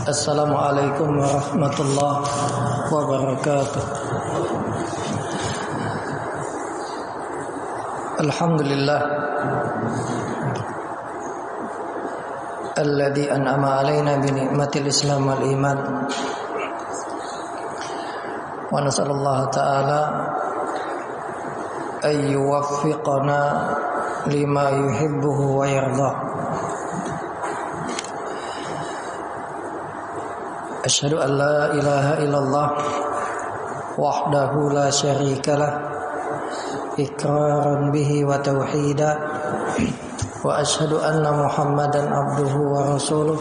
Assalamualaikum warahmatullahi wabarakatuh. Alhamdulillah alladzi an'ama alaina bi ni'matil Islam wal iman. Wa nasallallahu ta'ala ay yuwaffiqana lima yuhibbuhu wa yardah. Asyhadu an la ilaha illallah wahdahu la syarikalah iqraran bihi wa tauhida wa asyhadu anna Muhammadan abduhu wa rasuluh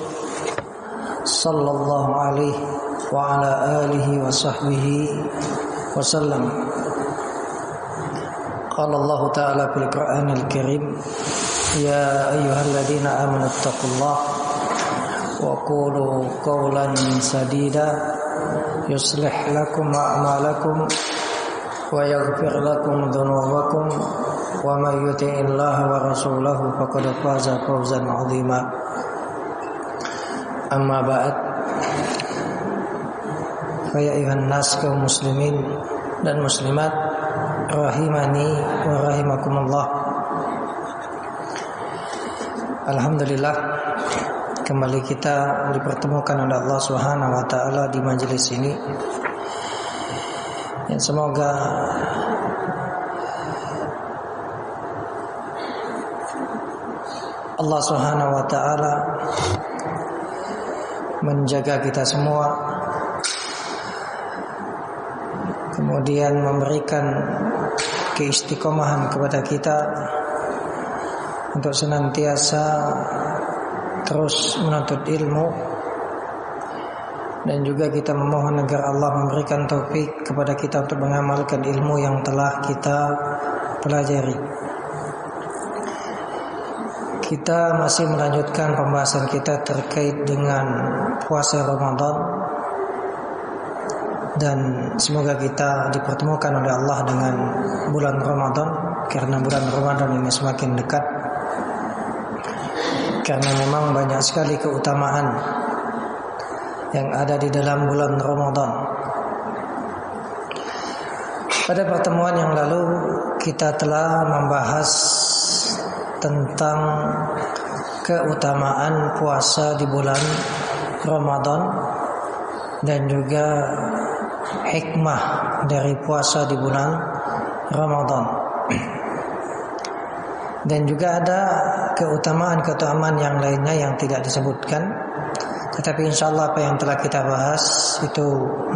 sallallahu alaihi wa ala alihi wa sahbihi wa sallam. Qala Allah ta'ala fil Qur'anil Karim, ya ayyuhalladzina amanu taqullaha wa qulu qawlan sadida yuslih lakum a'malakum wa yaghfir lakum dhunubakum wa may yuti'illaha wa rasulahu faqad faza fawzan 'azima. Amma ba'd, fa ya ayuhan nas kaum muslimin dan muslimat rahimani wa rahimakumullah. Alhamdulillah, kembali kita dipertemukan oleh Allah Subhanahu wa taala di majelis ini. Dan semoga Allah Subhanahu wa taala menjaga kita semua, kemudian memberikan keistiqomahan kepada kita untuk senantiasa terus menuntut ilmu, dan juga kita memohon agar Allah memberikan taufik kepada kita untuk mengamalkan ilmu yang telah kita pelajari. Kita masih melanjutkan pembahasan kita terkait dengan puasa Ramadan, dan semoga kita dipertemukan oleh Allah dengan bulan Ramadan, karena bulan Ramadan ini semakin dekat. Karena memang banyak sekali keutamaan yang ada di dalam bulan Ramadan. Pada pertemuan yang lalu kita telah membahas tentang keutamaan puasa di bulan Ramadan dan juga hikmah dari puasa di bulan Ramadan. Dan juga ada keutamaan-keutamaan yang lainnya yang tidak disebutkan. Tetapi insyaAllah apa yang telah kita bahas itu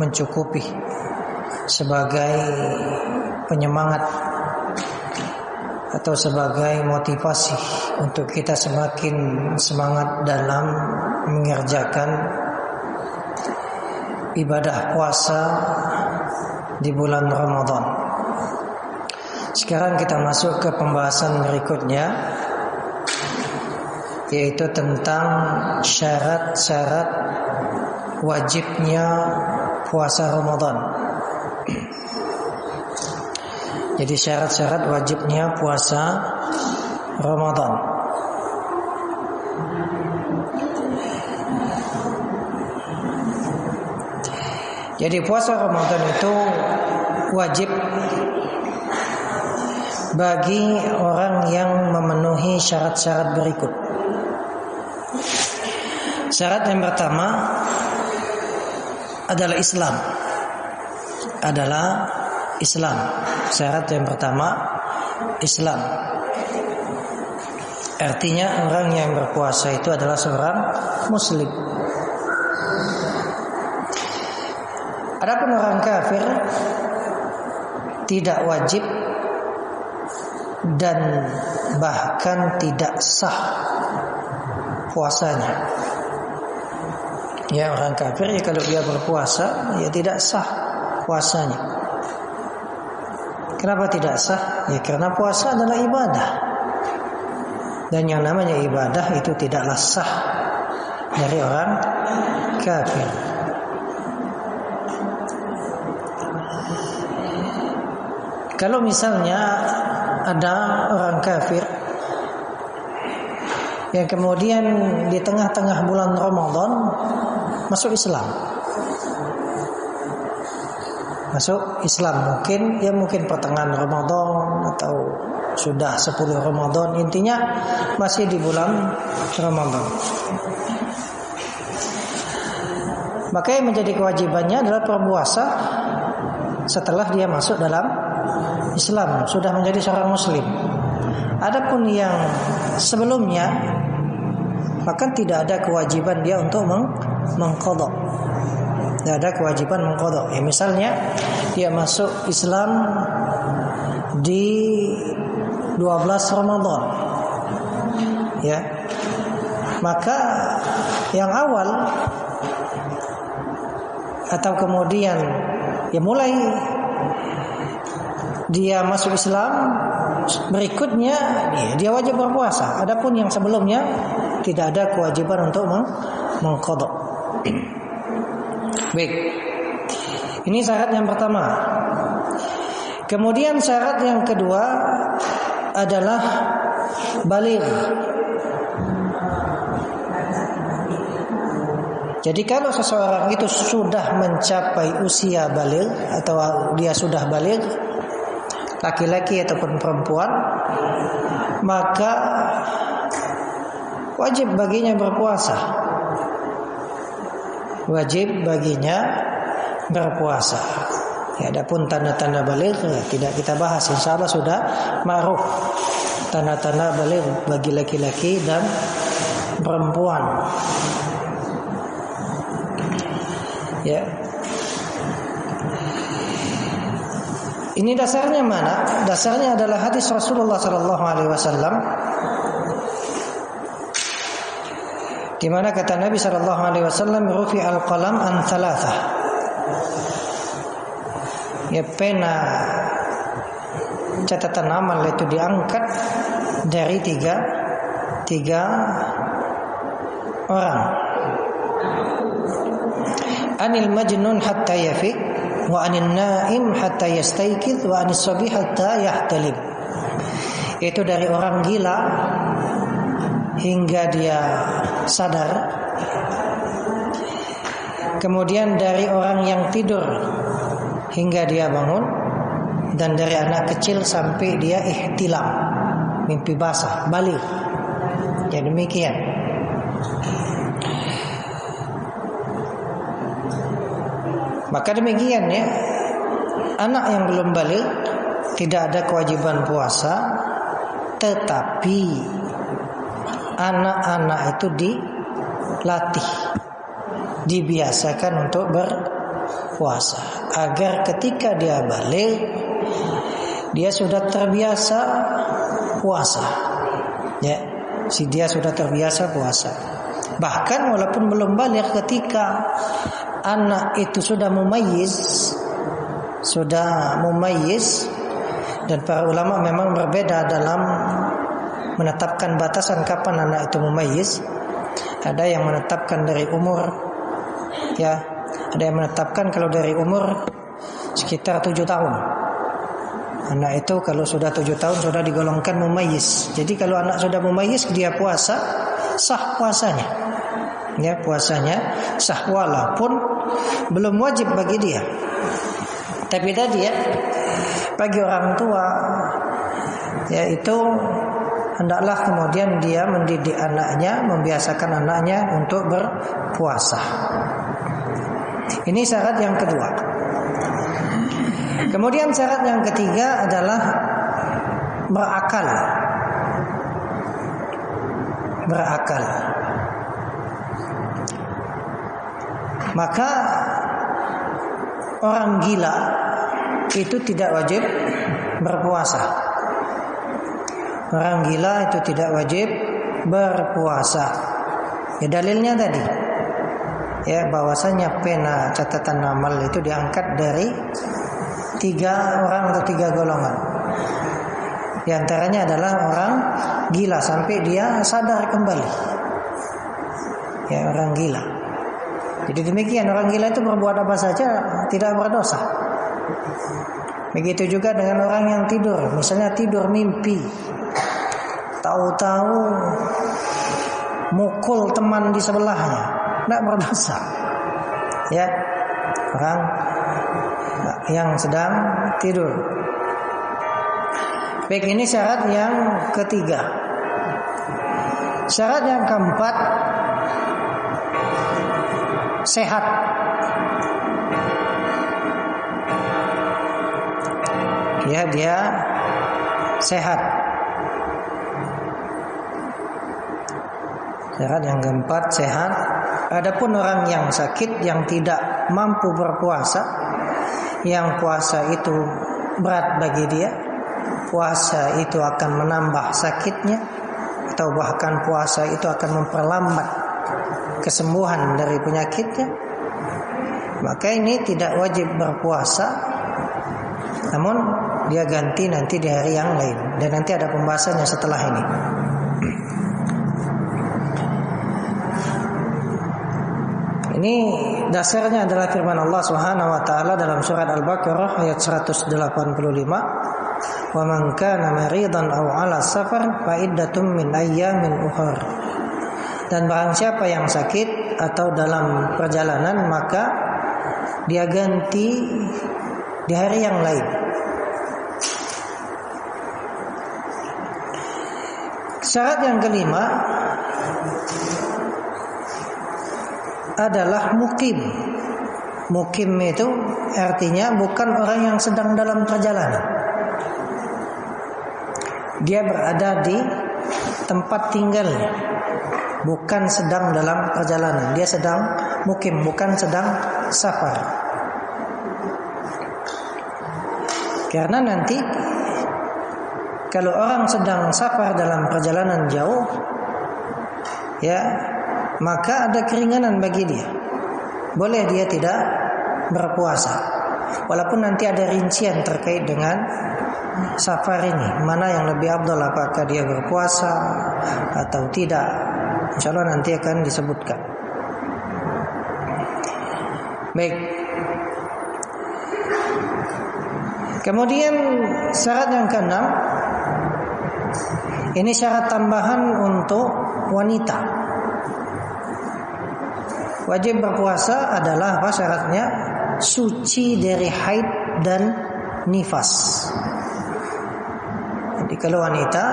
mencukupi sebagai penyemangat atau sebagai motivasi untuk kita semakin semangat dalam mengerjakan ibadah puasa di bulan Ramadan. Sekarang kita masuk ke pembahasan berikutnya, yaitu tentang syarat-syarat wajibnya puasa Ramadan. Jadi syarat-syarat wajibnya puasa Ramadan. Jadi puasa Ramadan itu wajib bagi orang yang memenuhi syarat-syarat berikut. Syarat yang pertama adalah Islam. Syarat yang pertama Islam. Artinya orang yang berpuasa itu adalah seorang muslim. Adapun orang kafir tidak wajib dan bahkan tidak sah puasanya. Ya, orang kafir ya kalau dia berpuasa ya tidak sah puasanya. Kenapa tidak sah? Ya karena puasa adalah ibadah. Dan yang namanya ibadah itu tidaklah sah dari orang kafir. Kalau misalnya ada orang kafir yang kemudian di tengah-tengah bulan Ramadan masuk Islam. Masuk Islam mungkin pertengahan Ramadan atau sudah 10 Ramadan, intinya masih di bulan Ramadan. Maka yang menjadi kewajibannya adalah berpuasa setelah dia masuk dalam Islam, sudah menjadi seorang muslim. Adapun yang sebelumnya, maka tidak ada kewajiban dia untuk mengqadha. Tidak ada kewajiban mengqadha. Ya, misalnya dia masuk Islam di 12 Ramadan. Ya. Maka yang awal atau kemudian ya mulai dia masuk Islam, berikutnya dia wajib berpuasa. Adapun yang sebelumnya tidak ada kewajiban untuk mengqadha. Baik. Ini syarat yang pertama. Kemudian syarat yang kedua adalah baligh. Jadi kalau seseorang itu sudah mencapai usia baligh atau dia sudah baligh, laki-laki ataupun perempuan, maka wajib baginya berpuasa. Wajib baginya berpuasa. Ya, adapun tanda-tanda baligh tidak kita bahas, insyaallah sudah ma'ruf. Tanda-tanda baligh bagi laki-laki dan perempuan. Ya. Ini dasarnya mana? Dasarnya adalah hadis Rasulullah sallallahu alaihi wasallam, di mana kata Nabi sallallahu alaihi wasallam, rufi'al qalam an thalathah. Ya, pena catatan amal itu diangkat dari tiga orang. Anil majnun hatta yafiq, wa anil naim hatta yastayqidh, wa anis sabi hatta yahtalim. Itu dari orang gila hingga dia sadar. Kemudian dari orang yang tidur hingga dia bangun, dan dari anak kecil sampai dia ihtilam, mimpi basah, baligh. Ya, demikian. Maka demikian ya, anak yang belum baligh tidak ada kewajiban puasa, tetapi anak-anak itu dilatih, dibiasakan untuk berpuasa agar ketika dia baligh dia sudah terbiasa puasa. Ya, dia sudah terbiasa puasa. Bahkan walaupun belum baligh, ketika anak itu sudah mumayyiz, dan para ulama memang berbeda dalam menetapkan batasan kapan anak itu mumayyiz. Ada yang menetapkan dari umur, ya, ada yang menetapkan kalau dari umur sekitar 7 tahun. Anak itu kalau sudah 7 tahun sudah digolongkan mumayyiz. Jadi kalau anak sudah mumayyiz, dia puasa, sah puasanya. Ya, puasanya sah walaupun belum wajib bagi dia. Tapi tadi ya, bagi orang tua, yaitu hendaklah kemudian dia mendidik anaknya, membiasakan anaknya untuk berpuasa. Ini syarat yang kedua. Kemudian syarat yang ketiga adalah berakal. Berakal. Maka orang gila itu tidak wajib berpuasa. Orang gila itu tidak wajib berpuasa. Ya, dalilnya tadi, ya, bahwasanya pena catatan amal itu diangkat dari 3 orang atau 3 golongan. Di antaranya adalah orang gila sampai dia sadar kembali. Ya, orang gila. Jadi demikian, orang gila itu berbuat apa saja tidak berdosa. Begitu juga dengan orang yang tidur, misalnya tidur mimpi, tahu-tahu mukul teman di sebelahnya, tidak berdosa. Ya, orang yang sedang tidur. Baik, ini syarat yang ketiga. Syarat yang keempat, sehat. Ya, dia sehat. Syarat yang keempat, sehat. Adapun orang yang sakit, yang tidak mampu berpuasa, yang puasa itu berat bagi dia, puasa itu akan menambah sakitnya, atau bahkan puasa itu akan memperlambat kesembuhan dari penyakitnya, maka ini tidak wajib berpuasa, namun dia ganti nanti di hari yang lain, dan nanti ada pembahasannya setelah ini. Ini dasarnya adalah firman Allah Subhanahu wa taala dalam surat Al-Baqarah ayat 185, "Wa man kana maridan aw 'ala safar fa iddatun min ayyamin ukhra." Dan barang siapa yang sakit atau dalam perjalanan, maka dia ganti di hari yang lain. Syarat yang kelima adalah mukim. Mukim itu artinya bukan orang yang sedang dalam perjalanan. Dia berada di tempat tinggalnya, bukan sedang dalam perjalanan. Dia sedang mukim, bukan sedang safar. Karena nanti kalau orang sedang safar dalam perjalanan jauh, ya, maka ada keringanan bagi dia. Boleh dia tidak berpuasa, walaupun nanti ada rincian terkait dengan safar ini, mana yang lebih afdal, apakah dia berpuasa atau tidak. Insyaallah nanti akan disebutkan. Baik. Kemudian syarat yang keenam, ini syarat tambahan untuk wanita. Wajib berpuasa adalah apa syaratnya? Suci dari haid dan nifas. Jadi kalau wanita,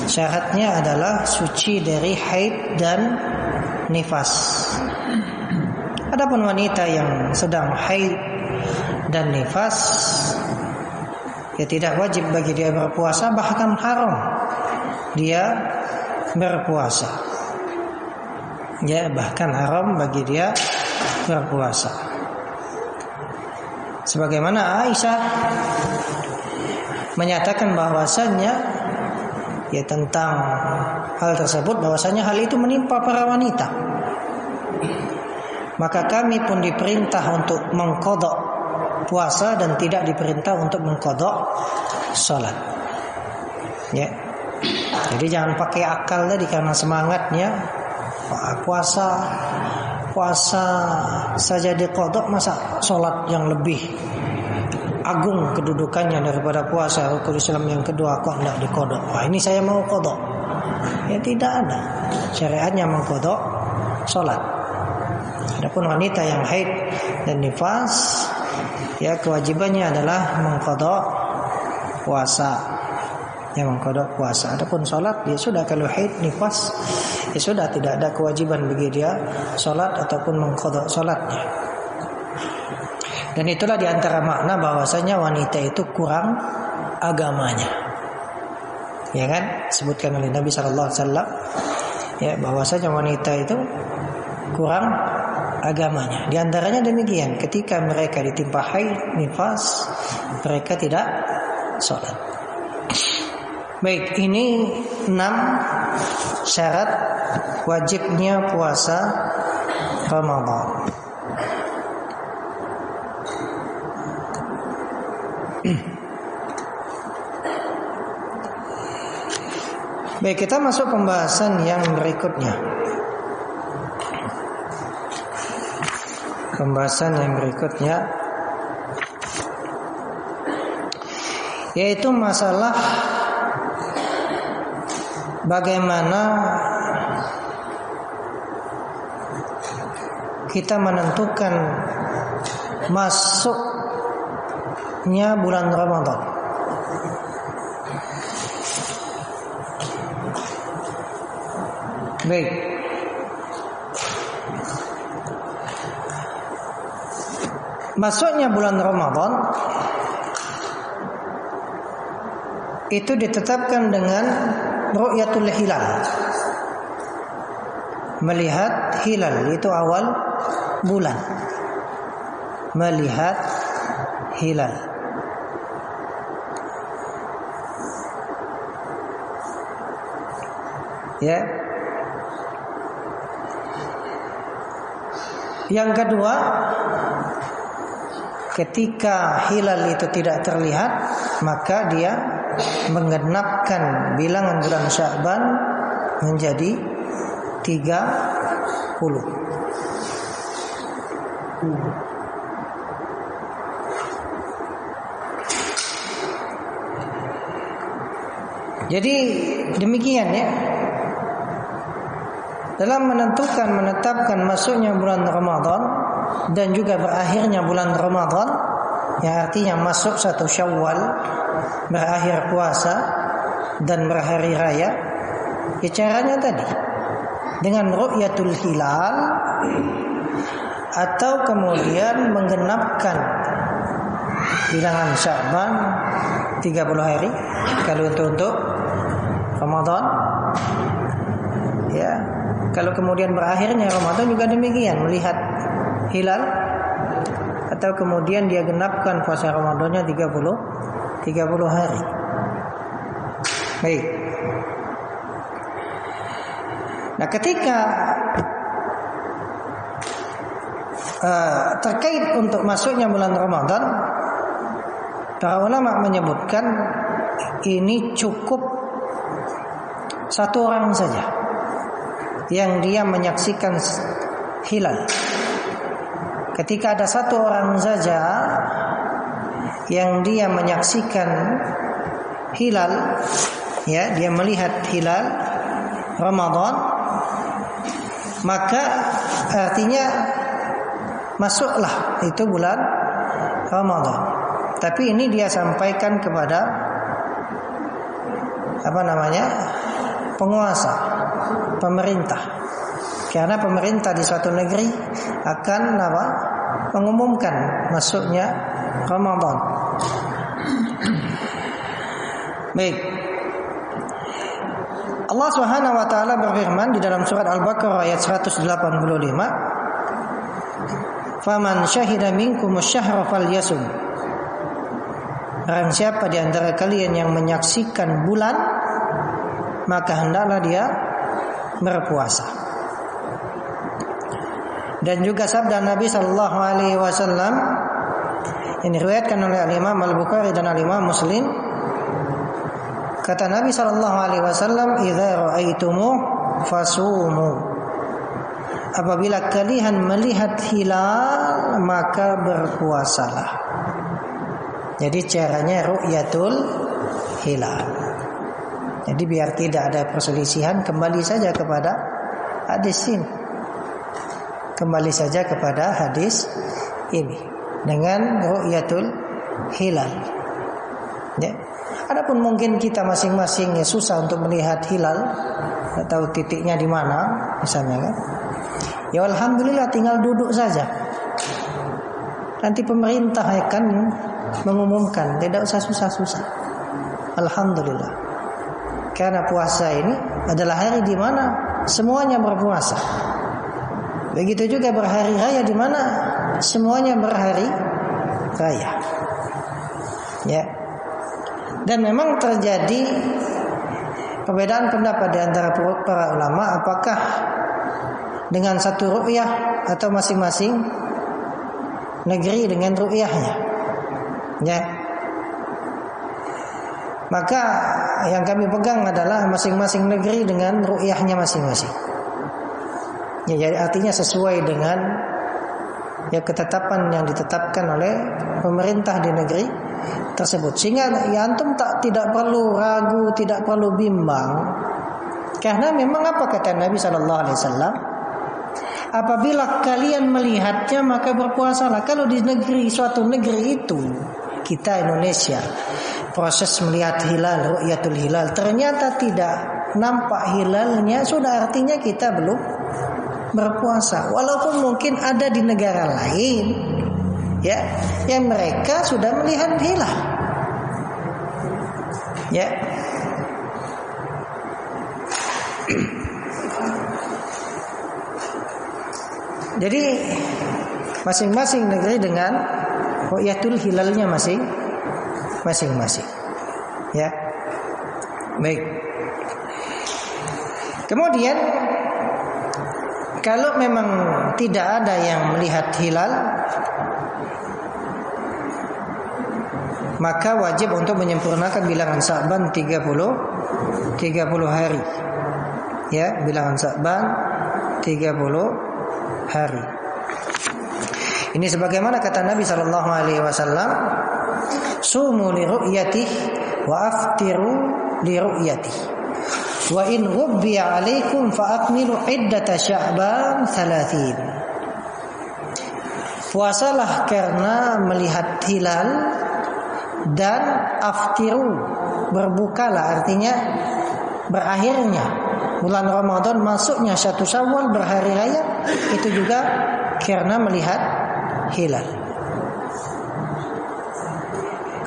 syaratnya adalah suci dari haid dan nifas. Adapun wanita yang sedang haid dan nifas, ya tidak wajib bagi dia berpuasa, bahkan haram dia berpuasa. Ya, bahkan haram bagi dia berpuasa. Sebagaimana Aisyah menyatakan bahwasannya, ya, tentang hal tersebut, bahwasanya hal itu menimpa para wanita. Maka kami pun diperintah untuk mengqadha puasa dan tidak diperintah untuk mengqadha salat. Ya. Jadi jangan pakai akal tadi karena semangatnya puasa saja diqadha, masa salat yang lebih agung kedudukannya daripada puasa, rukun Islam yang kedua kok tidak diqadha. Wah, ini saya mau qadha. Ya, tidak ada syariatnya mengqadha salat. Adapun wanita yang haid dan nifas, ya, kewajibannya adalah mengqadha puasa. Yang mengqadha puasa. Adapun salat, dia sudah, kalau haid nifas, ya sudah, tidak ada kewajiban bagi dia salat ataupun mengqadha salatnya. Dan itulah diantara makna bahwasanya wanita itu kurang agamanya. Ya kan? Sebutkan oleh Nabi sallallahu alaihi wasallam, ya, bahwasanya wanita itu kurang agamanya. Di antaranya demikian, ketika mereka ditimpa haid, nifas, mereka tidak salat. Baik, ini 6 syarat wajibnya puasa Ramadan. Baik, kita masuk pembahasan yang berikutnya. Pembahasan yang berikutnya yaitu masalah bagaimana kita menentukan masuknya bulan Ramadan. Baik. Masuknya bulan Ramadan itu ditetapkan dengan ru'yatul hilal. Melihat hilal itu awal bulan. Melihat hilal. Ya. Yang kedua, ketika hilal itu tidak terlihat, maka dia menggenapkan bilangan bulan Sya'ban menjadi 30. Jadi demikian ya. Dalam menetapkan masuknya bulan Ramadan dan juga berakhirnya bulan Ramadan, yang artinya masuk 1 Syawal, berakhir puasa dan berhari raya, ya caranya tadi dengan ru'yatul hilal atau kemudian menggenapkan bilangan Sya'ban 30 hari kalau untuk Ramadan. Ya, kalau kemudian berakhirnya Ramadan juga demikian, melihat hilal atau kemudian dia genapkan puasa Ramadannya 30 hari. Baik. Nah, ketika terkait untuk masuknya bulan Ramadan, para ulama menyebutkan ini cukup satu orang saja yang dia menyaksikan hilal. Ketika ada satu orang saja yang dia menyaksikan hilal, ya, dia melihat hilal Ramadan, maka artinya masuklah itu bulan Ramadan. Tapi ini dia sampaikan kepada penguasa, pemerintah. Karena pemerintah di suatu negeri akan mengumumkan masuknya Ramadan. Baik. Allah Subhanahu wa taala berfirman di dalam surat Al-Baqarah ayat 185, "Faman syahida minkumus syahra falyasum." Barang siapa di antara kalian yang menyaksikan bulan, maka hendaklah dia berpuasa. Dan juga sabda Nabi sallallahu alaihi wasallam ini diriwayatkan oleh Imam Al-Bukhari dan Imam Muslim. Kata Nabi sallallahu alaihi wasallam, "Idza ra'aitumu fasumu." Apabila kalian melihat hilal, maka berpuasalah. Jadi caranya ru'yatul hilal. Jadi biar tidak ada perselisihan, kembali saja kepada hadis ini. Kembali saja kepada hadis ini dengan ru'yatul hilal. Ya. Adapun mungkin kita masing-masing ya susah untuk melihat hilal, tidak tahu titiknya di mana, misalnya kan. Ya alhamdulillah tinggal duduk saja. Nanti pemerintah akan mengumumkan, tidak usah susah-susah. Alhamdulillah. Karena puasa ini adalah hari di mana semuanya berpuasa. Begitu juga berhari raya di mana semuanya berhari raya. Ya. Dan memang terjadi perbedaan pendapat di antara para ulama apakah dengan satu ru'yah atau masing-masing negeri dengan ru'yahnya. Ya. Maka yang kami pegang adalah masing-masing negeri dengan ru'yahnya masing-masing. Ya, jadi artinya sesuai dengan ya ketetapan yang ditetapkan oleh pemerintah di negeri tersebut. Sehingga ya antum tidak perlu ragu, tidak perlu bimbang. Karena memang apa kata Nabi sallallahu alaihi wasallam? apabila kalian melihatnya maka berpuasalah. Kalau di suatu negeri itu, kita Indonesia, proses melihat hilal, ru'yatul hilal, ternyata tidak nampak hilalnya, sudah artinya kita belum berpuasa. Walaupun mungkin ada di negara lain, ya, yang mereka sudah melihat hilal, ya. Jadi masing-masing negeri dengan ru'yatul hilalnya masing-masing. Ya. Baik. Kemudian kalau memang tidak ada yang melihat hilal, maka wajib untuk menyempurnakan bilangan Sya'ban 30 hari. Ya, bilangan Sya'ban 30 hari. Ini sebagaimana kata Nabi sallallahu alaihi wasallam, "Sumu li ru'yatihi wa aftiru li ru'yatihi. Wa in ghubbiya 'alaikum fa akmilu iddata Sya'ban 30." Puasalah karena melihat hilal, dan aftiru, berbukalah, artinya berakhirnya bulan Ramadan, masuknya 1 Syawal, berhari raya, itu juga karena melihat hilal.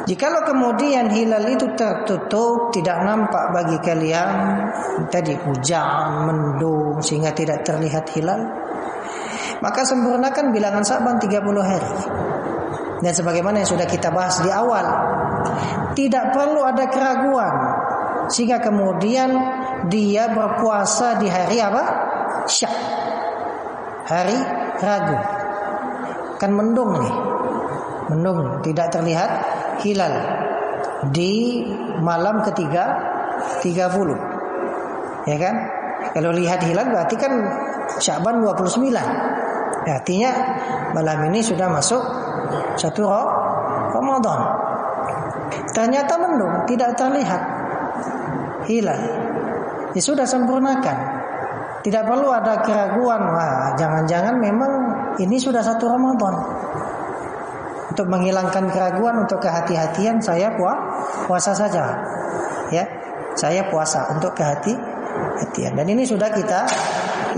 Jikalau kemudian hilal itu tertutup, tidak nampak bagi kalian, tadi hujan, mendung, sehingga tidak terlihat hilal, maka sempurnakan bilangan Sya'ban 30 hari. Dan sebagaimana yang sudah kita bahas di awal, tidak perlu ada keraguan sehingga kemudian dia berpuasa di hari apa? Syak, hari ragu. Kan mendung nih, mendung, tidak terlihat hilal di malam ketiga 30, ya kan? Kalau lihat hilal berarti kan Sya'ban 29, artinya malam ini sudah masuk 1 Ramadan. Ternyata mendung, tidak terlihat hilal, ya sudah sempurnakan. Tidak perlu ada keraguan, wah jangan-jangan memang ini sudah 1 Ramadan. Untuk menghilangkan keraguan, untuk kehati-hatian, saya puasa saja. Ya, saya puasa untuk kehati-hatian. Dan ini sudah kita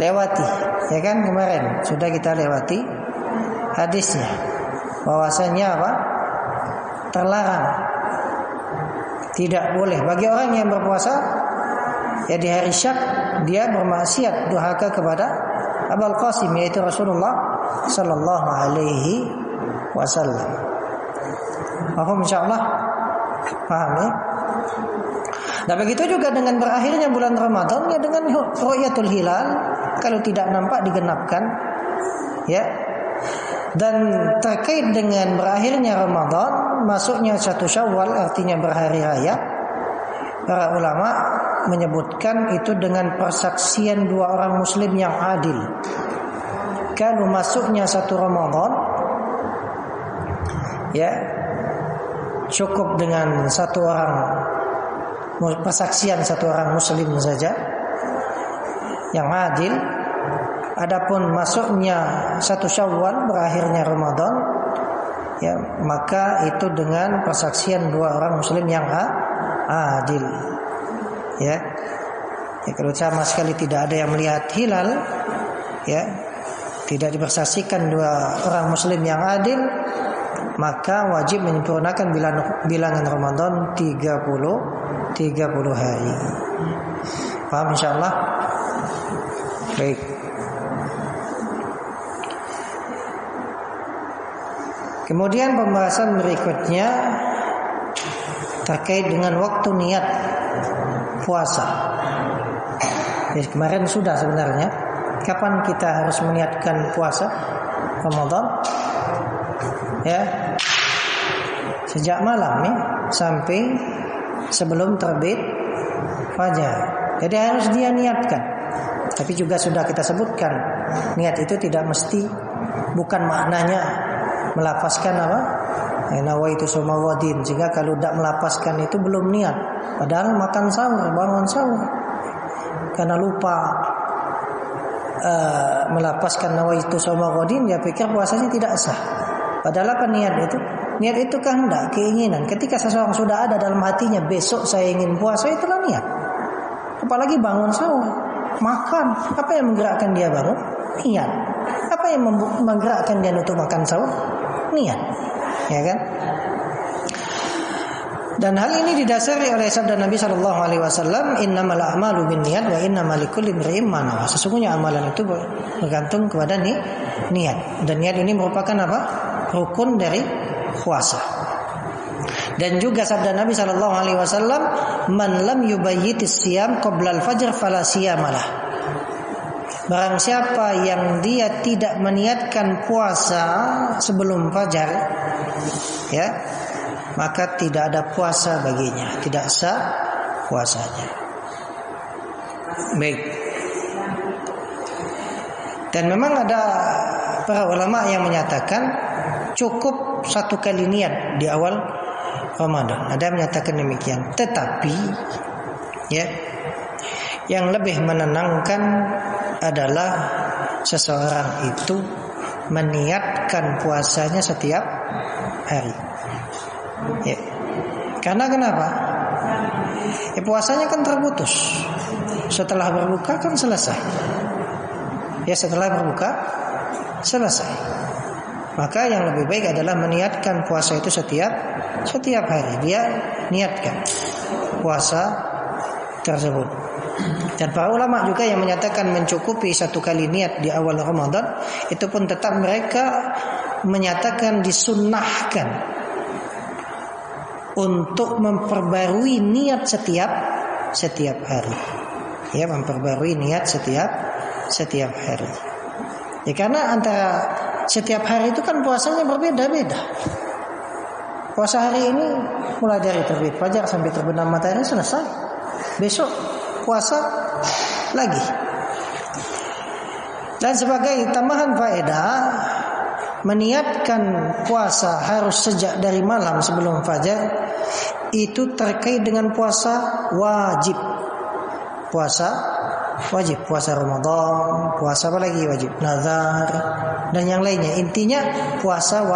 lewati, ya kan, kemarin sudah kita lewati hadisnya, bahwasanya apa? Terlarang, tidak boleh bagi orang yang berpuasa ya di hari Syak, dia bermaksiat, durhaka kepada Abul Qasim, yaitu Rasulullah sallallahu alaihi wasallam. Paham insyaallah? Paham ya? Nah begitu juga dengan berakhirnya bulan Ramadan, ya dengan ru'yatul hilal, kalau tidak nampak digenapkan, ya. Dan terkait dengan berakhirnya Ramadan, masuknya 1 Syawal, artinya berhari raya, para ulama menyebutkan itu dengan persaksian 2 orang muslim yang adil. Kalau masuknya 1 Ramadan, ya cukup dengan 1 orang, persaksian 1 orang muslim saja yang adil. Adapun masuknya 1 Syawal, berakhirnya Ramadan, ya maka itu dengan persaksian 2 orang muslim yang adil. Ya, kalau sama sekali tidak ada yang melihat hilal, ya tidak dipersaksikan 2 orang muslim yang adil, maka wajib menyempurnakan bilangan Ramadan 30 hari. Paham insyaallah? Baik. Kemudian pembahasan berikutnya terkait dengan waktu niat puasa. Jadi kemarin sudah sebenarnya, kapan kita harus meniatkan puasa Ramadan? Ya, sejak malam nih sampai sebelum terbit fajar. Jadi harus dia niatkan. Tapi juga sudah kita sebutkan, niat itu tidak mesti, bukan maknanya melafazkan apa? Nawaitu shauma wadin. Sehingga kalau tidak melafazkan itu belum niat. Padahal makan sahur, bangun sahur, karena lupa, melapaskan nawaitu shauma ghadin, dia pikir puasanya tidak sah. Padahal apa niat itu? Niat itu kehendak, keinginan. Ketika seseorang sudah ada dalam hatinya, besok saya ingin puasa, itulah niat. Apalagi bangun sahur, makan, apa yang menggerakkan dia bangun? Niat. Apa yang menggerakkan dia untuk makan sahur? Niat. Ya kan? Dan hal ini didasari oleh sabda Nabi sallallahu alaihi wasallam, "Innamal a'malu binniyat wa innamal likulli imri'in ma nawa." Sesungguhnya amalan itu bergantung kepada niat. Dan niat ini merupakan apa? Rukun dari puasa. Dan juga sabda Nabi sallallahu alaihi wasallam, "Man lam yubayyitis siyam qabla al-fajr fala siyamalah." Barang siapa yang dia tidak meniatkan puasa sebelum fajar, ya, maka tidak ada puasa baginya, tidak sah puasanya. Baik. Dan memang ada para ulama yang menyatakan cukup satu kali niat di awal Ramadan. Ada yang menyatakan demikian. Tetapi ya, yang lebih menenangkan adalah seseorang itu meniatkan puasanya setiap hari. Ya. Karena kenapa? Ya, puasanya kan terputus. Setelah berbuka kan selesai. Ya, setelah berbuka selesai. Maka yang lebih baik adalah meniatkan puasa itu setiap hari. Dia niatkan puasa tersebut. Dan para ulama juga yang menyatakan mencukupi satu kali niat di awal Ramadan, itu pun tetap mereka menyatakan disunnahkan untuk memperbarui niat setiap hari. Ya, memperbarui niat setiap hari. Ya, karena antara setiap hari itu kan puasanya berbeda-beda. Puasa hari ini mulai dari terbit fajar sampai terbenam matahari selesai. Besok puasa lagi. Dan sebagai tambahan faedah, meniatkan puasa harus sejak dari malam sebelum fajar itu terkait dengan puasa wajib. Puasa Ramadan, puasa apa lagi wajib? Nazar dan yang lainnya. Intinya puasa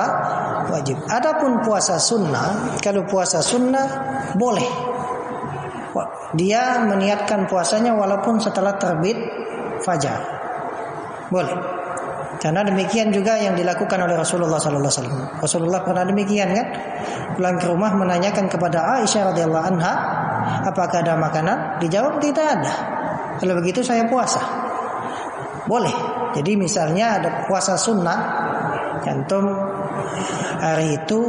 wajib. Adapun puasa sunnah, kalau puasa sunnah boleh dia meniatkan puasanya walaupun setelah terbit fajar. Boleh. Karena demikian juga yang dilakukan oleh Rasulullah sallallahu alaihi wasallam. Rasulullah pernah demikian kan? Pulang ke rumah menanyakan kepada Aisyah radhiyallahu anha, apakah ada makanan? Dijawab tidak ada. Kalau begitu saya puasa. Boleh. Jadi misalnya ada puasa sunnah, antum hari itu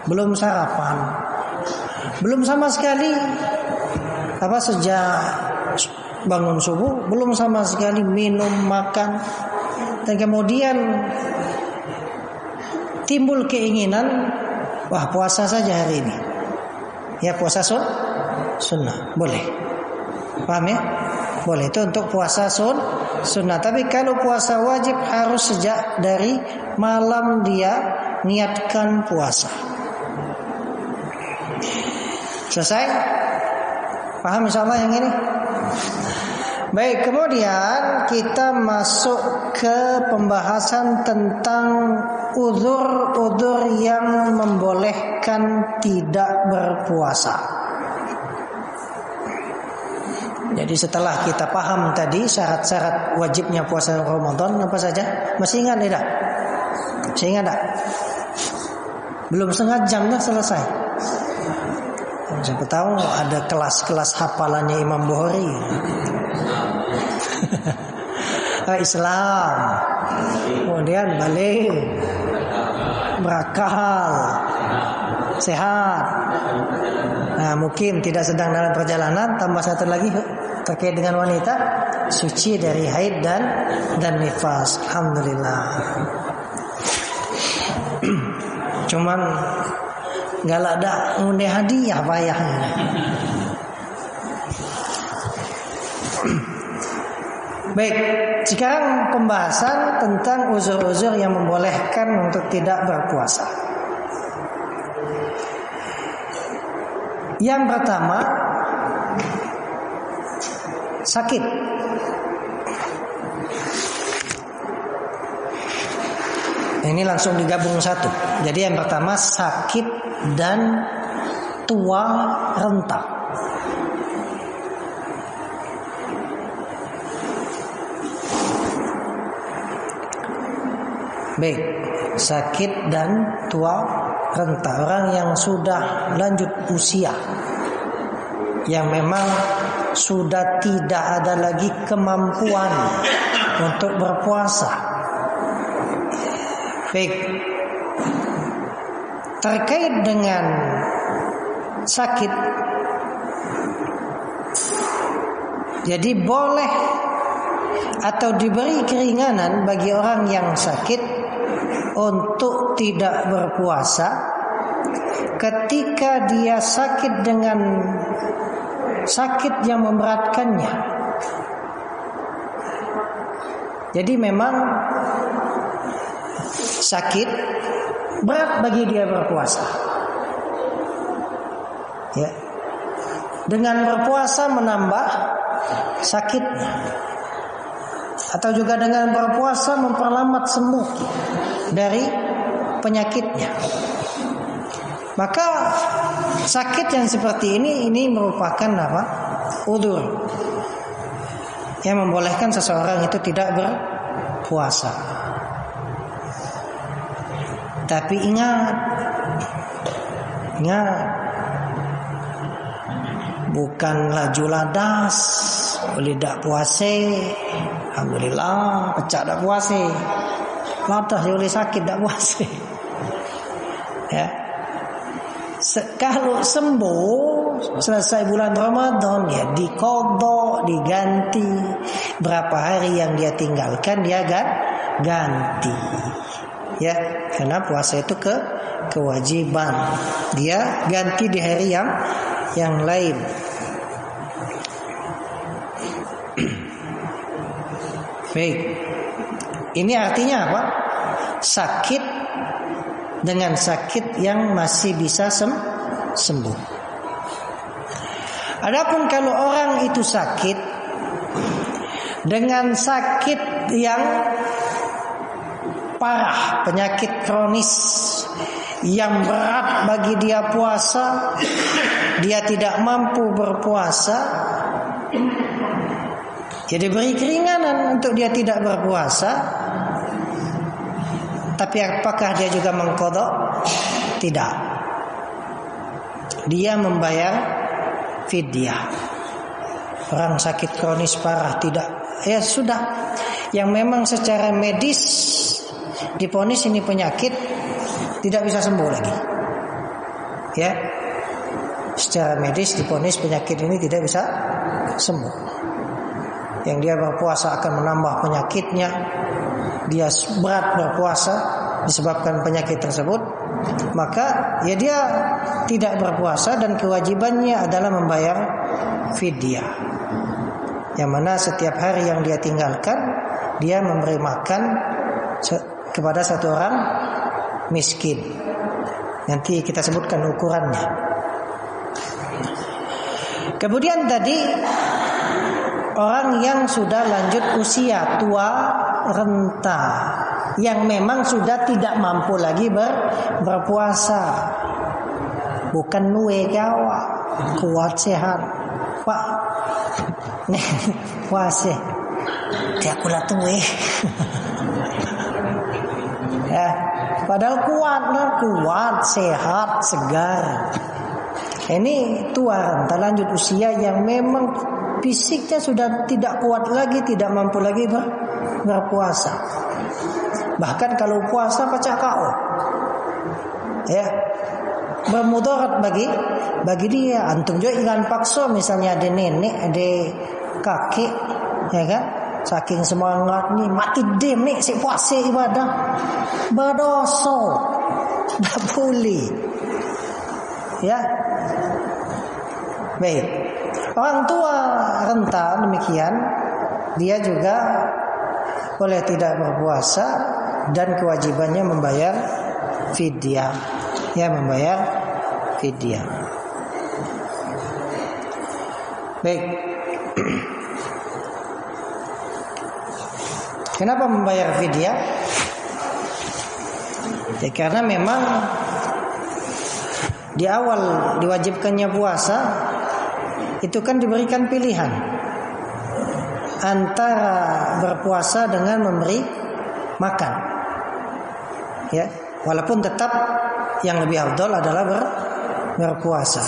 belum sarapan, belum sama sekali sejak bangun subuh belum sama sekali minum makan, dan kemudian timbul keinginan, wah puasa saja hari ini. Ya, puasa sunnah boleh. Paham ya? Boleh, itu untuk puasa sunnah. Tapi kalau puasa wajib harus sejak dari malam dia niatkan puasa. Selesai? Paham insyaallah yang ini? Baik, kemudian kita masuk ke pembahasan tentang uzur-uzur yang membolehkan tidak berpuasa. Jadi setelah kita paham tadi syarat-syarat wajibnya puasa Ramadan apa saja? Masih ingat tidak? Masih ingat tak? Belum setengah jam dah selesai. Siapa tahu ada kelas-kelas hafalannya Imam Bukhari. Islam, kemudian balik, berakal, sehat. Nah, mungkin tidak sedang dalam perjalanan. Tambah satu lagi terkait dengan wanita, suci dari haid dan nifas. Alhamdulillah. Cuman galak dak ngunde hadiah payahnya. Baik, sekarang pembahasan tentang uzur-uzur yang membolehkan untuk tidak berpuasa. Yang pertama, sakit. Ini langsung digabung satu. Jadi yang pertama sakit dan tua renta. Baik, sakit dan tua renta. Orang yang sudah lanjut usia, yang memang sudah tidak ada lagi kemampuan untuk berpuasa. Baik, terkait dengan sakit, jadi boleh atau diberi keringanan bagi orang yang sakit untuk tidak berpuasa ketika dia sakit dengan sakit yang memberatkannya. Jadi memang sakit berat bagi dia berpuasa. Ya. Dengan berpuasa menambah sakitnya. Atau juga dengan berpuasa memperlambat sembuh dari penyakitnya. Maka sakit yang seperti ini merupakan apa? Udzur yang membolehkan seseorang itu tidak berpuasa. Tapi ingat, bukan laju ladas, boleh tak puasa, alhamdulillah, pecah tak puasa, ladas boleh sakit tak puasa. Ya, kalau sembuh selesai bulan Ramadan, ya diqadha, diganti berapa hari yang dia tinggalkan dia ganti. Ya, karena puasa itu kewajiban. Dia ganti di hari yang lain. Baik. Ini artinya apa? Sakit dengan sakit yang masih bisa sembuh. Adapun kalau orang itu sakit dengan sakit yang parah, penyakit kronis yang berat bagi dia puasa, dia tidak mampu berpuasa, jadi beri keringanan untuk dia tidak berpuasa. Tapi apakah dia juga mengqadha? Tidak. Dia membayar fidyah. Orang sakit kronis parah tidak, ya sudah, yang memang secara medis diponis ini penyakit tidak bisa sembuh lagi. Ya, secara medis diponis penyakit ini tidak bisa sembuh. Yang dia berpuasa akan menambah penyakitnya. Dia berat berpuasa disebabkan penyakit tersebut, maka ya dia tidak berpuasa dan kewajibannya adalah membayar fidyah. Yang mana setiap hari yang dia tinggalkan, dia memberi makan kepada satu orang miskin. Nanti kita sebutkan ukurannya. Kemudian tadi orang yang sudah lanjut usia, tua renta, yang memang sudah tidak mampu lagi berpuasa. Bukan luwe kawa, kuat sehat. Pak, nih puasa. Dia kula tuwe. Ya, padahal kuat, sehat, segar. Ini tua renta lanjut usia yang memang fisiknya sudah tidak kuat lagi, tidak mampu lagi berpuasa. Bahkan kalau puasa pecah KO. Ya. Bermudarat bagi dia. Antum juga ikan paksa, misalnya ada nenek, ada kakek, ya kan? Saking semangat nih, mati dem nih si puasa ibadah. Berdosa. Tak boleh. Ya. Baik. Orang tua renta demikian, dia juga boleh tidak berpuasa dan kewajibannya membayar fidyah. Ya, membayar fidyah. Baik. Kenapa membayar fidyah? Ya, karena memang di awal diwajibkannya puasa itu kan diberikan pilihan antara berpuasa dengan memberi makan. Ya, walaupun tetap yang lebih afdal adalah berpuasa.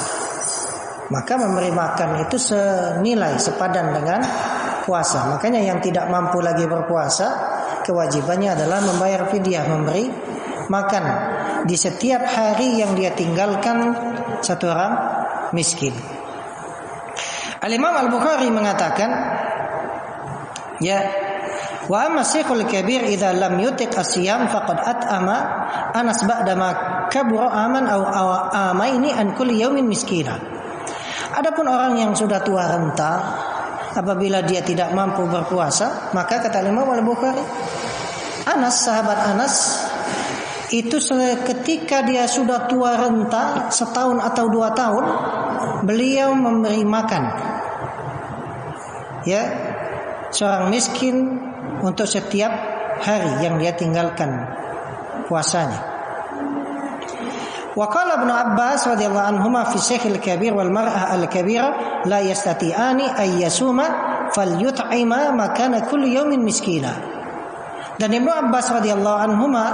Maka memberi makan itu senilai, sepadan dengan puasa. Makanya yang tidak mampu lagi berpuasa, kewajibannya adalah membayar fidyah, memberi makan di setiap hari yang dia tinggalkan satu orang miskin. Al-Imam Al-Bukhari mengatakan, ya, wa amma syekhul kabir idza lam yutiq as-siyam faqad at'ama Anas ba'da ma kabura aman aw amaini an kulli yaumin miskina. Adapun orang yang sudah tua renta, apabila dia tidak mampu berpuasa, maka kata Imam Al-Bukhari, Anas, sahabat Anas, itu ketika dia sudah tua renta, setahun atau 2 tahun, beliau memberi makan, ya, seorang miskin untuk setiap hari yang dia tinggalkan puasanya. Wa qala Ibnu Abbas radhiyallahu anhuma fi Syekhil Kabir wal mar'ah al-kabira la yastati'ani ay yasuma falyut'ima makana kulli yawmin miskina. Dan Ibnu Abbas radhiyallahu anhuma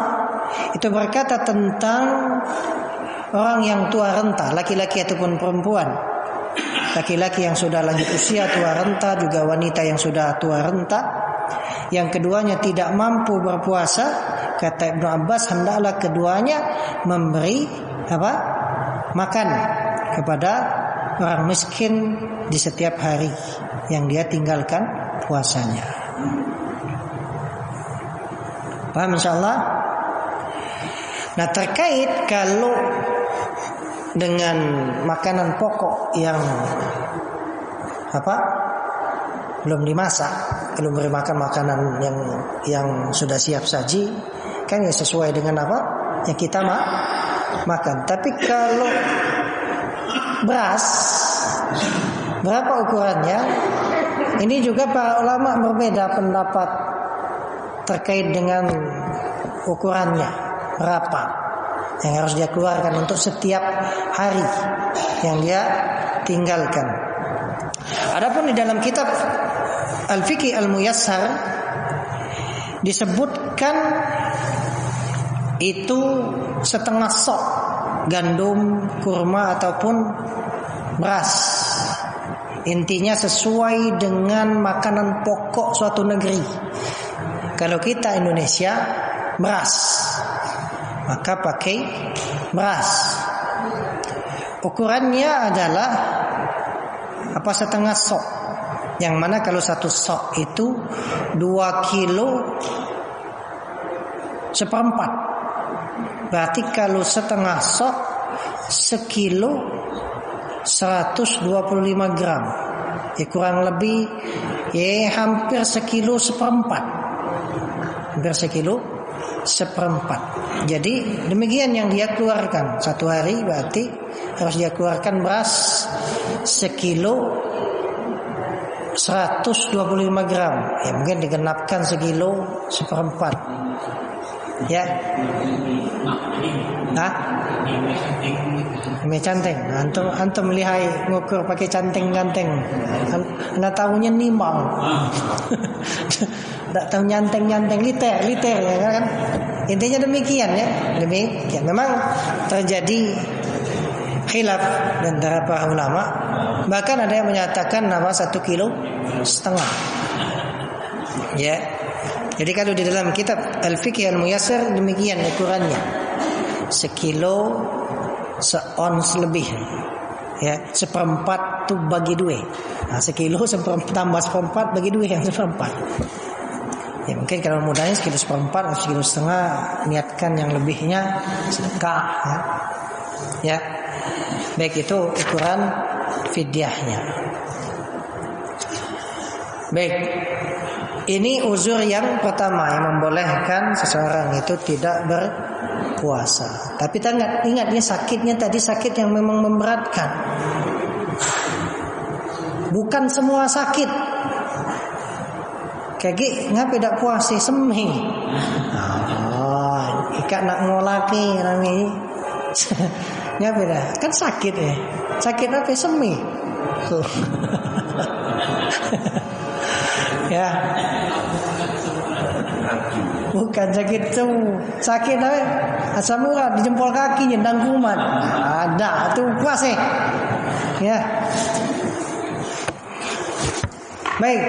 itu berkata tentang orang yang tua renta, laki-laki ataupun perempuan. Laki-laki yang sudah lanjut usia tua renta, juga wanita yang sudah tua renta, yang keduanya tidak mampu berpuasa, kata Ibnu Abbas, hendaklah keduanya memberi makan kepada orang miskin di setiap hari yang dia tinggalkan puasanya. Paham insyaallah? Nah, terkait kalau dengan makanan pokok yang belum dimasak, belum beri makan makanan yang sudah siap saji, kan ya sesuai dengan apa yang kita makan. Tapi kalau beras, berapa ukurannya? Ini juga para ulama berbeda pendapat terkait dengan ukurannya, berapa yang harus dia keluarkan untuk setiap hari yang dia tinggalkan. Adapun di dalam kitab Al-Fiqh Al-Muyassar disebutkan itu setengah sok gandum, kurma ataupun beras. Intinya sesuai dengan makanan pokok suatu negeri. Kalau kita Indonesia beras, maka pakai beras. Ukurannya adalah setengah sok. Yang mana kalau satu sok itu 2 kilo seperempat. Berarti kalau setengah sok 1 kilo 125 gram. Ya kurang lebih hampir 1 kilo seperempat. Hampir 1 kilo seperempat. Jadi demikian yang dia keluarkan satu hari, berarti harus dia keluarkan beras 1 kilo 125 gram. Ya mungkin digenapkan 1 kilo seperempat. Ya. Mie canteng. Antum lihai ngukur pakai canteng-canteng. Nggak tahunya nimang. Nggak tahu nyanteng-nyanteng, liter ya kan. Intinya demikian ya. Demikian. Memang terjadi khilaf antara para ulama. Bahkan ada yang menyatakan 1,5 kilo. Ya. Jadi kalau di dalam kitab Al-Fiqh Al-Muyassar demikian ukurannya. 1 kilo seons lebih. Ya, seperempat tuh bagi 2. Nah, 1 kilo tambah seperempat bagi 2 yang seperempat. Ya mungkin kalau mudahnya 1 kilo seperempat atau 1,5 kilo, niatkan yang lebihnya sedekah ya. Ya. Baik, itu ukuran fidyahnya. Baik. Ini uzur yang pertama yang membolehkan seseorang itu tidak berpuasa. Tapi ingat dia sakitnya tadi sakit yang memang memberatkan. Bukan semua sakit. Kayak ngapa tidak puasa semih. Ika nak ngolaki nami. Ya beda. Kan sakit ya. Sakit apa semi? Ya. Bukan sakit itu. Sakit apa? Asam urat di jempol kaki nyendang kuman. Ada tuh puasa. Ya. Baik.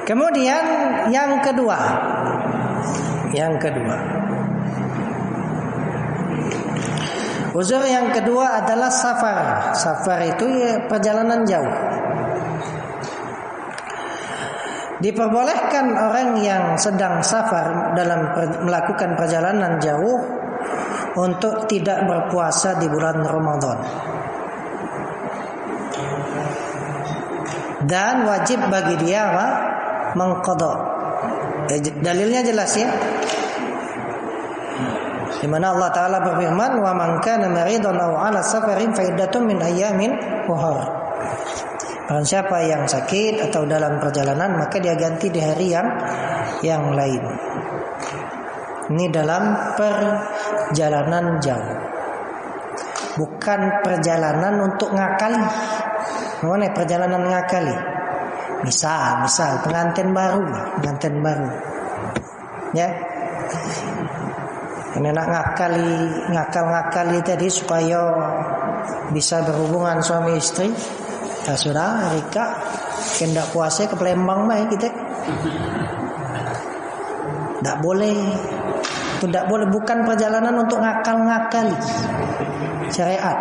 Kemudian yang kedua. Uzur yang kedua adalah safar. Safar itu ya perjalanan jauh. Diperbolehkan orang yang sedang safar dalam melakukan perjalanan jauh untuk tidak berpuasa di bulan Ramadan. Dan wajib bagi dia apa? Mengqadha. Dalilnya jelas ya. Di mana Allah Taala berfirman, "Wa man kana maridan aw 'ala safarin fa iddatun min ayyamin ukhra." Barang siapa yang sakit atau dalam perjalanan maka dia ganti di hari yang lain. Ini dalam perjalanan jauh. Bukan perjalanan untuk ngakali. Mana perjalanan ngakali? Misal pengantin baru. Ya. Ini nak ngakal-ngakali tadi supaya bisa berhubungan suami istri. Ya sudah, Rika kendak puasa ke Palembang mai kita. Tak boleh. Itu tak boleh, bukan perjalanan untuk ngakal-ngakali. Syariat.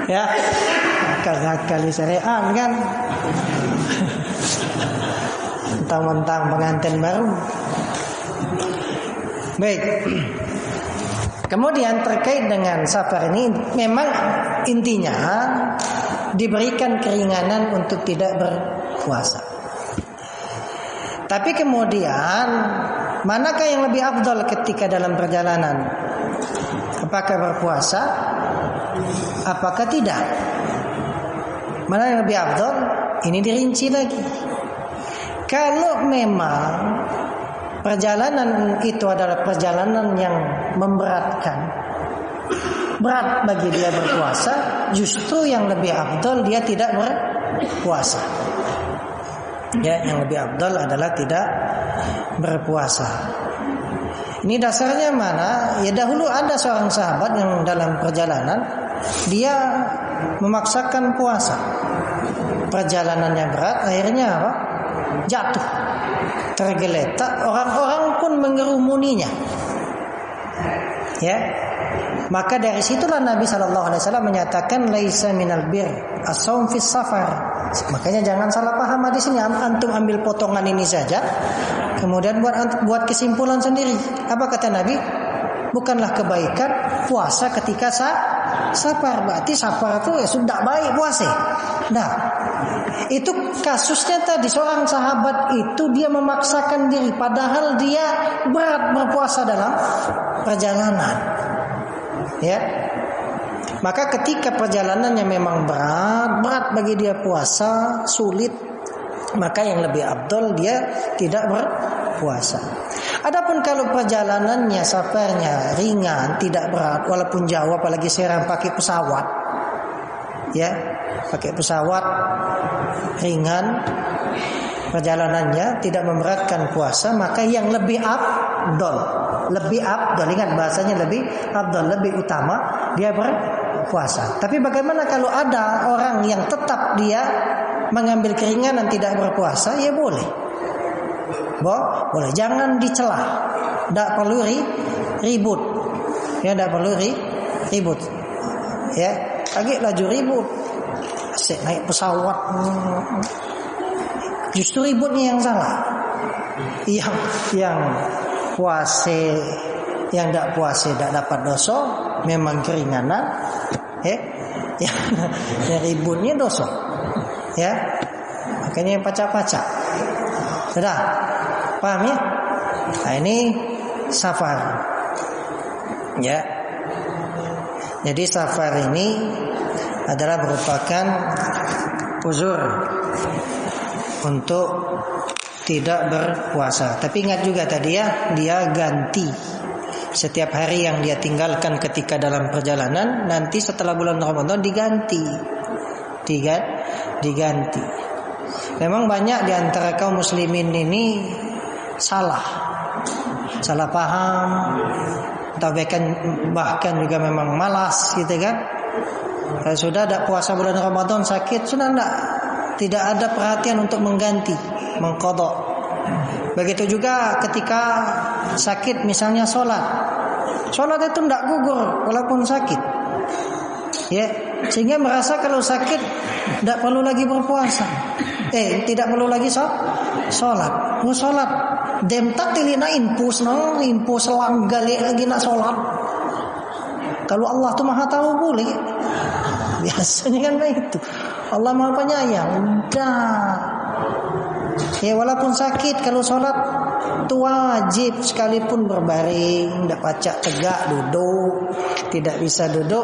Ya. Ngakal-ngakali syariat kan. Mentang-mentang pengantin baru. Baik. Kemudian terkait dengan safar ini, memang intinya diberikan keringanan untuk tidak berpuasa. Tapi kemudian manakah yang lebih afdal ketika dalam perjalanan? Apakah berpuasa? Apakah tidak? Mana yang lebih afdal? Ini dirinci lagi. Kalau memang perjalanan itu adalah perjalanan yang memberatkan, berat bagi dia berpuasa, justru yang lebih afdal dia tidak berpuasa. Ya, yang lebih afdal adalah tidak berpuasa. Ini dasarnya mana? Ya dahulu ada seorang sahabat yang dalam perjalanan dia memaksakan puasa. Perjalanannya berat, akhirnya apa? Jatuh, tergeletak, orang-orang pun mengerumuninya. Ya, maka dari situlah Nabi SAW menyatakan laisa minal bir as-shaum fis safar. Makanya jangan salah paham di sini. Antum ambil potongan ini saja, kemudian buat kesimpulan sendiri. Apa kata Nabi? Bukanlah kebaikan puasa ketika safar. Berarti safar itu ya sudah baik puasa. Nah, itu kasusnya tadi seorang sahabat itu dia memaksakan diri padahal dia berat berpuasa dalam perjalanan. Ya. Maka ketika perjalanannya memang berat bagi dia puasa, sulit, maka yang lebih afdal dia tidak berpuasa. Adapun kalau perjalanannya safarnya ringan, tidak berat, walaupun jauh, apalagi sekarang pakai pesawat, ya, pakai pesawat ringan, perjalanannya tidak memberatkan puasa, maka yang lebih afdal, ingat bahasanya lebih afdal, lebih utama dia berpuasa. Tapi bagaimana kalau ada orang yang tetap dia mengambil keringanan tidak berpuasa? Ya boleh. Boleh, jangan dicela. Tak perlu ribut. Ya, tak perlu ribut. Ya, lagi laju ribut. Asyik naik pesawat. Justru ributnya yang salah. Yang puasa, yang tak puasa tak dapat dosa, memang keringanan. Yang ributnya dosa. Ya. Makanya yang pacak-pacak. Sudah. Paham ya? Nah, ini safar. Ya. Jadi safar ini adalah merupakan uzur untuk tidak berpuasa. Tapi ingat juga tadi ya, dia ganti setiap hari yang dia tinggalkan ketika dalam perjalanan, nanti setelah bulan Ramadan diganti. Memang banyak di antara kaum muslimin ini salah paham, atau bahkan juga memang malas gitu kan. Kalau sudah ada puasa bulan Ramadan sakit, sudah tidak ada perhatian untuk mengganti, mengqadha. Begitu juga ketika sakit, misalnya sholat itu tidak gugur walaupun sakit, ya, sehingga merasa kalau sakit tidak perlu lagi berpuasa, tidak perlu lagi sholat. Sholat demtak tilina impus selang gali lagi nak sholat. Kalau Allah tuh maha tahu boleh, biasanya kan begitu. Allah maha penyayang, ya walaupun sakit, kalau sholat itu wajib sekalipun berbaring, tidak pacak tegak duduk, tidak bisa duduk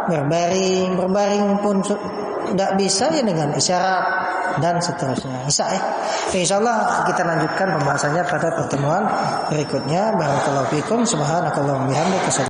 berbaring pun tidak bisa, ya dengan isyarat dan seterusnya. Insyaallah kita lanjutkan pembahasannya pada pertemuan berikutnya. Barakallahu fikum, subhanakallahumma bihamdika.